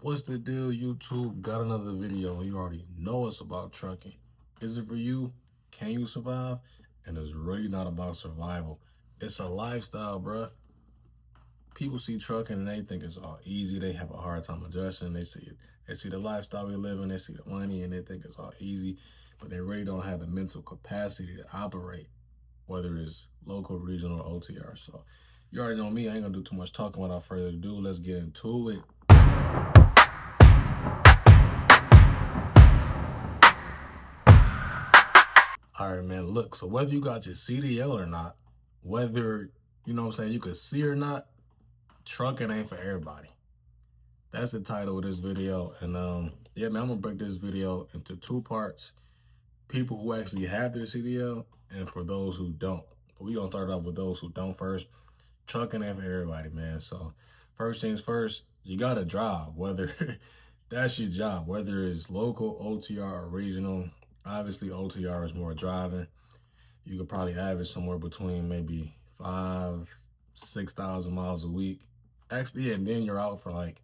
What's the deal, YouTube? Got another video. You already know it's about trucking. Is it for you? Can you survive? And it's really not about survival. It's a lifestyle, bruh. People see trucking and they think it's all easy. They have a hard time adjusting. They see it. They see the lifestyle we live in. They see the money and they think it's all easy. But they really don't have the mental capacity to operate, whether it's local, regional, or OTR. So you already know me. I ain't gonna do too much talking without further ado. Let's get into it. All right, man. Look, so whether you got your CDL or not, whether, you know what I'm saying, you could see or not, trucking ain't for everybody. That's the title of this video. And yeah, man, I'm gonna break this video into two parts. People who actually have their CDL and for those who don't. But we gonna start off with those who don't first. Trucking ain't for everybody, man. So first things first, you gotta drive, whether that's your job, whether it's local, OTR, or regional. Obviously, OTR is more driving. You could probably average somewhere between maybe 6,000 miles a week. Actually, yeah, and then you're out for like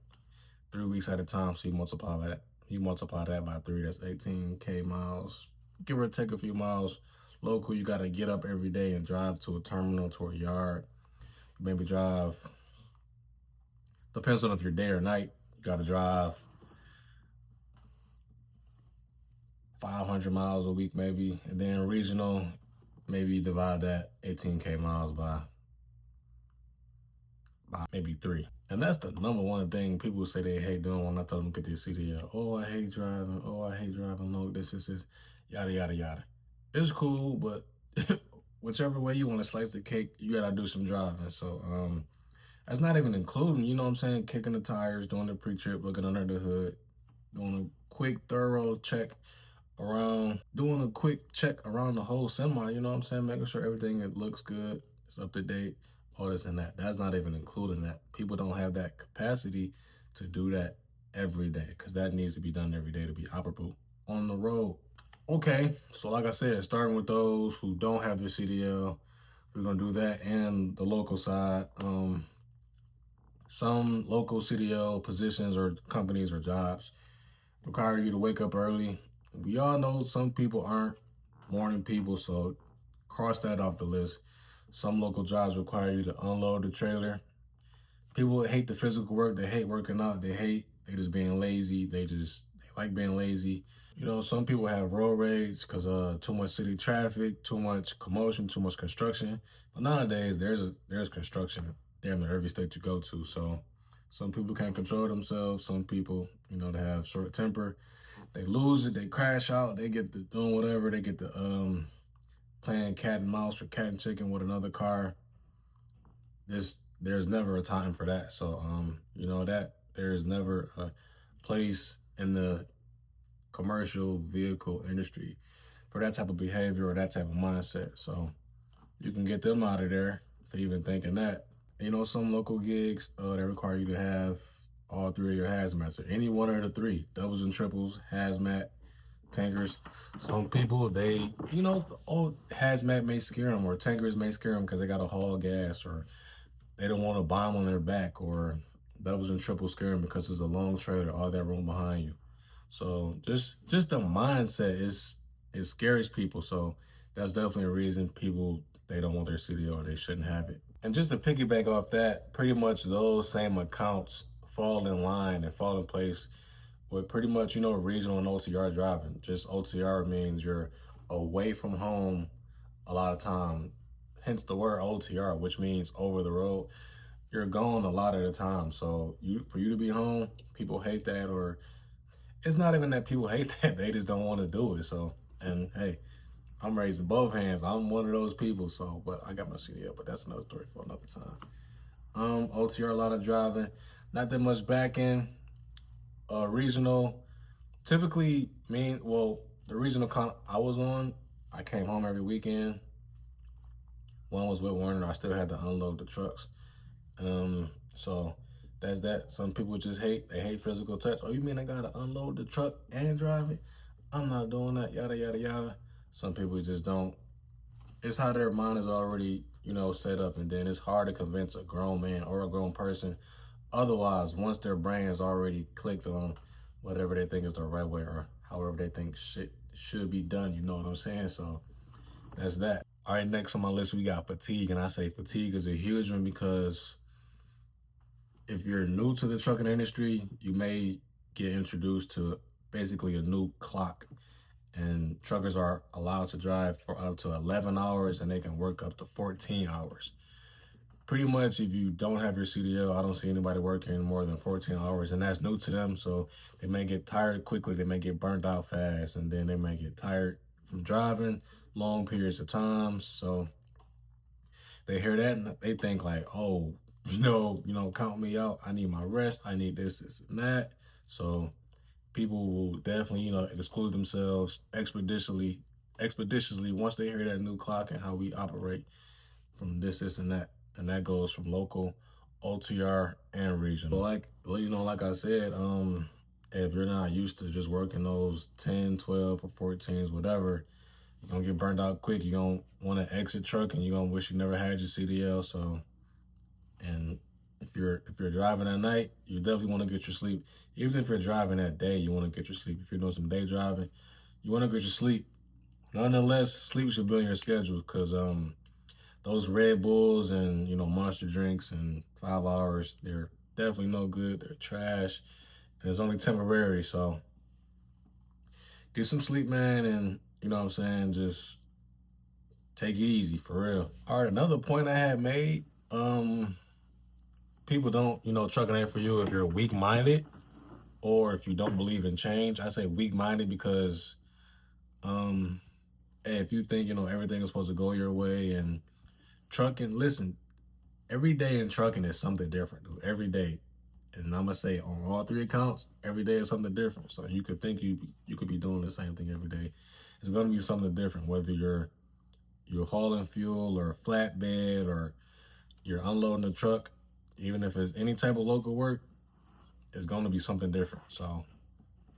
3 weeks at a time. So you multiply that. You multiply that by three. That's 18K miles. Give or take a few miles. Local, you got to get up every day and drive to a terminal, to a yard. Maybe drive. Depends on if you're day or night. You got to drive 500 miles a week, maybe. And then regional, maybe you divide that 18K miles by maybe three. And that's the number one thing people say they hate doing when I tell them get their CDL. Oh, I hate driving. Oh, I hate driving low. This, yada, yada, yada. It's cool, but whichever way you want to slice the cake, you gotta do some driving. So that's not even including, you know what I'm saying, kicking the tires, doing the pre-trip, looking under the hood, doing a quick, thorough check around, doing a quick check around the whole semi, you know what I'm saying, making sure everything it looks good, it's up to date, all this and that. That's not even including that. People don't have that capacity to do that every day because that needs to be done every day to be operable on the road. Okay, so like I said, starting with those who don't have their CDL, we're gonna do that and the local side. Some local CDL positions or companies or jobs require you to wake up early. We all know some people aren't morning people, so cross that off the list. Some local jobs require you to unload the trailer. People hate the physical work. They hate working out. They just being lazy. They like being lazy. You know, some people have road rage because too much city traffic, too much commotion, too much construction. But nowadays, there's construction damn near every state you go to. So some people can't control themselves. Some people, you know, they have short temper. They lose it. They crash out. They get to doing whatever. They get to playing cat and mouse or cat and chicken with another car. There's never a time for that. So you know that there's never a place in the commercial vehicle industry for that type of behavior or that type of mindset. So you can get them out of there for even thinking that. You know, some local gigs, they require you to have all three of your hazmats, or any one of the three, doubles and triples, hazmat, tankers. Some people, they, you know, oh, hazmat may scare them, or tankers may scare them because they got to haul gas, or they don't want a bomb on their back, or doubles and triples scare them because it's a long trailer, all that room behind you. So just the mindset is it scares people. So that's definitely a reason people they don't want their CDL or they shouldn't have it. And just to piggyback off that, pretty much those same accounts fall in line and fall in place with pretty much, you know, regional and OTR driving. Just OTR means you're away from home a lot of time. Hence the word OTR, which means over the road. You're gone a lot of the time. So for you to be home, people hate that, or it's not even that people hate that, they just don't want to do it. So, and hey, I'm raising both hands. I'm one of those people. So, but I got my CDL, but that's another story for another time. OTR, a lot of driving, not that much back end. Regional, typically the regional con I was on, I came home every weekend. One was with Warner. I still had to unload the trucks. So that's that. Some people just they hate physical touch. Oh, you mean I gotta unload the truck and drive it? I'm not doing that, yada, yada, yada. Some people just don't. It's how their mind is already, you know, set up. And then it's hard to convince a grown man or a grown person Otherwise, once their brain has already clicked on whatever they think is the right way or however they think shit should be done, you know what I'm saying? So that's that. All right, next on my list we got fatigue, and I say fatigue is a huge one because if you're new to the trucking industry, you may get introduced to basically a new clock. And truckers are allowed to drive for up to 11 hours and they can work up to 14 hours. Pretty much, if you don't have your CDL, I don't see anybody working more than 14 hours, and that's new to them. So they may get tired quickly, they may get burnt out fast, and then they may get tired from driving long periods of time. So they hear that and they think like, oh, count me out. I need my rest. I need this, and that. So people will definitely, exclude themselves expeditiously once they hear that new clock and how we operate from this, and that. And that goes from local, OTR, and regional. Like I said, if you're not used to just working those 10, 12, or 14s, whatever, you're gonna get burned out quick. You're gonna want to exit truck and you're gonna wish you never had your CDL. So, and if you're driving at night, you definitely want to get your sleep. Even if you're driving at day, you want to get your sleep. If you're doing some day driving, you want to get your sleep. Nonetheless, sleep should be on your schedule because those Red Bulls and Monster drinks and 5 hours, they're definitely no good. They're trash, and it's only temporary. So get some sleep, man, and you know what I'm saying. Just take it easy for real. All right, another point I had made. People don't, trucking ain't for you if you're weak minded or if you don't believe in change. I say weak minded because um, if you think everything is supposed to go your way and trucking, listen, every day in trucking is something different. Every day, and I'm gonna say on all three accounts, every day is something different. So you could think you could be doing the same thing every day. It's gonna be something different, whether you're hauling fuel or a flatbed or you're unloading a truck. Even if it's any type of local work, it's gonna be something different. So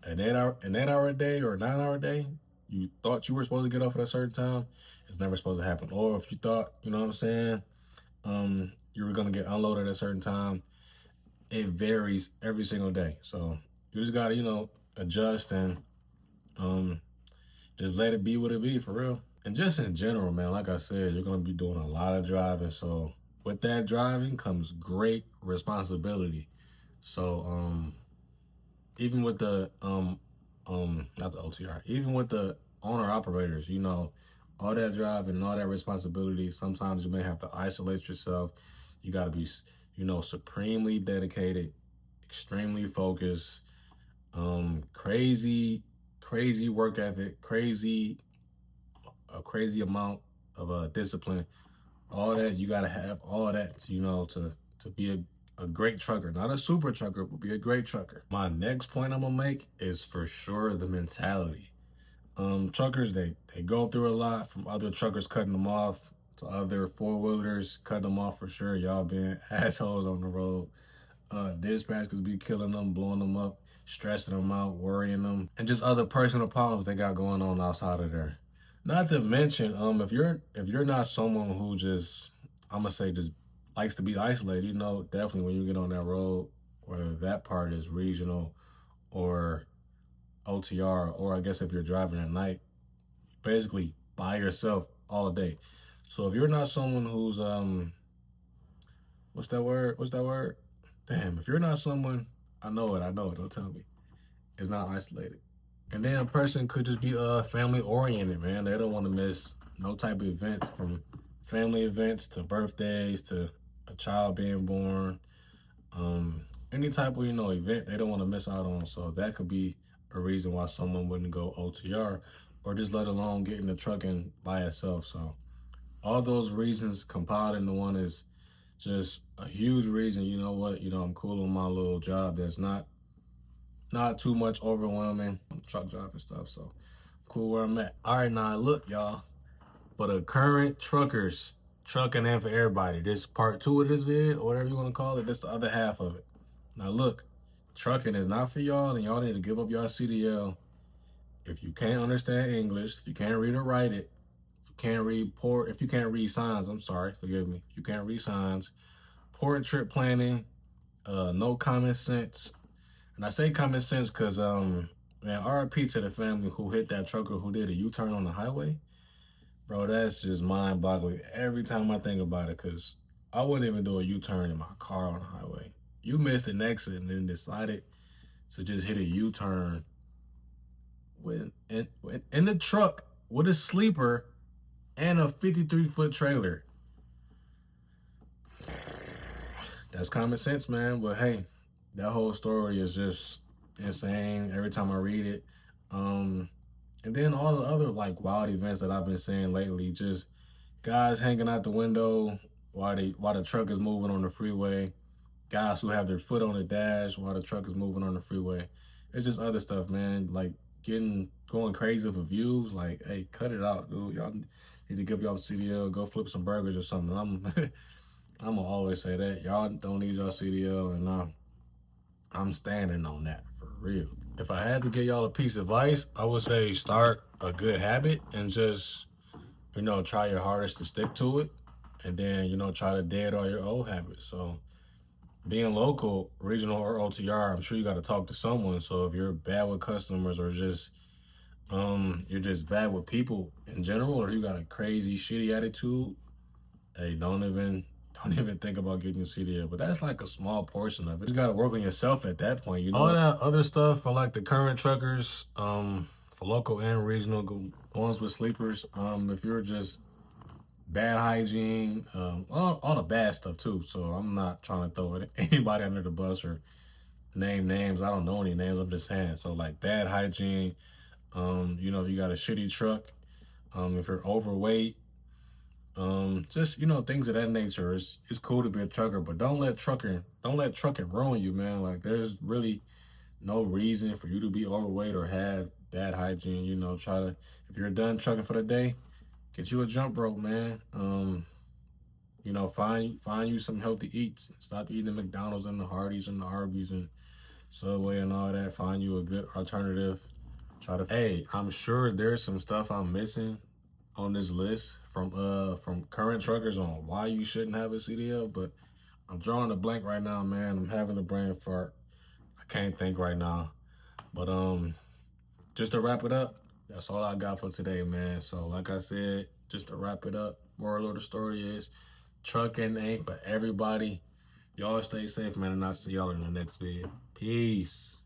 an 8 hour a day or a 9 hour day, you thought you were supposed to get off at a certain time, it's never supposed to happen. Or if you thought, you know what I'm saying, you were gonna get unloaded at a certain time, it varies every single day. So you just gotta, adjust and um just let it be what it be for real. And just in general, man, like I said, you're gonna be doing a lot of driving. So with that driving comes great responsibility. So even with the not the OTR, even with the owner operators, all that driving and all that responsibility, sometimes you may have to isolate yourself. You got to be, supremely dedicated, extremely focused, crazy work ethic, a crazy amount of discipline. All that you got to have, all that, to be a great trucker, not a super trucker, but be a great trucker. My next point I'm gonna make is for sure the mentality. Truckers, they go through a lot from other truckers cutting them off to other four-wheelers cutting them off for sure. Y'all being assholes on the road. Dispatchers be killing them, blowing them up, stressing them out, worrying them, and just other personal problems they got going on outside of there. Not to mention, if you're not someone who just, I'm gonna say, just likes to be isolated, definitely when you get on that road, whether that part is regional or OTR, or I guess if you're driving at night, basically by yourself all day. So if you're not someone who's what's that word? What's that word? Damn, if you're not someone, I know it, don't tell me. It's not isolated. And then a person could just be family oriented, man. They don't want to miss no type of events, from family events to birthdays to a child being born. Any type of event they don't want to miss out on. So that could be a reason why someone wouldn't go OTR, or just let alone get in the trucking by itself. So all those reasons compiled into one is just a huge reason. You know what? I'm cool on my little job. That's not too much overwhelming. Truck driving stuff. So cool where I'm at. All right, now look, y'all. For the current truckers, trucking and for everybody, this part two of this vid, or whatever you want to call it, this the other half of it. Now look, trucking is not for y'all, and y'all need to give up your CDL. If you can't understand English, if you can't read or write it, if you can't read signs, I'm sorry, forgive me. If you can't read signs, poor trip planning, No common sense. And I say common sense because man, RIP to the family who hit that trucker who did a U-turn on the highway. Bro, that's just mind-boggling every time I think about it, because I wouldn't even do a U-turn in my car on the highway. You missed an exit and then decided to just hit a U-turn in the truck with a sleeper and a 53-foot trailer. That's common sense, man. But hey, that whole story is just insane every time I read it. Um, and then all the other like wild events that I've been seeing lately, just guys hanging out the window while the truck is moving on the freeway, guys who have their foot on the dash while the truck is moving on the freeway. It's just other stuff, man. Like going crazy for views. Like, hey, cut it out, dude. Y'all need to give y'all CDL, go flip some burgers or something. I'm gonna always say that y'all don't need y'all CDL, and I'm standing on that for real. If I had to give y'all a piece of advice, I would say start a good habit and just try your hardest to stick to it, and then try to dead all your old habits. So being local, regional, or OTR, I'm sure you got to talk to someone. So if you're bad with customers, or just you're just bad with people in general, or you got a crazy shitty attitude, hey, don't even think about getting a CDL. But that's like a small portion of it. You just gotta work on yourself at that point. All that other stuff for like the current truckers, for local and regional ones with sleepers. If you're just bad hygiene, all the bad stuff too. So I'm not trying to throw anybody under the bus or name names. I don't know any names. I'm just saying. So like bad hygiene. If you got a shitty truck, if you're overweight, just things of that nature. It's cool to be a trucker, but don't let trucking ruin you, man. Like there's really no reason for you to be overweight or have bad hygiene. Try to, if you're done trucking for the day, get you a jump rope, man. Find you some healthy eats. Stop eating the McDonald's and the Hardee's and the Arby's and Subway and all that. Find you a good alternative. Hey, I'm sure there's some stuff I'm missing on this list from current truckers on why you shouldn't have a CDL, but I'm drawing a blank right now, man. I'm having a brain fart. I can't think right now. But just to wrap it up, that's all I got for today, man. So like I said, just to wrap it up, moral of the story is trucking ain't for everybody. Y'all stay safe, man, and I'll see y'all in the next video. Peace.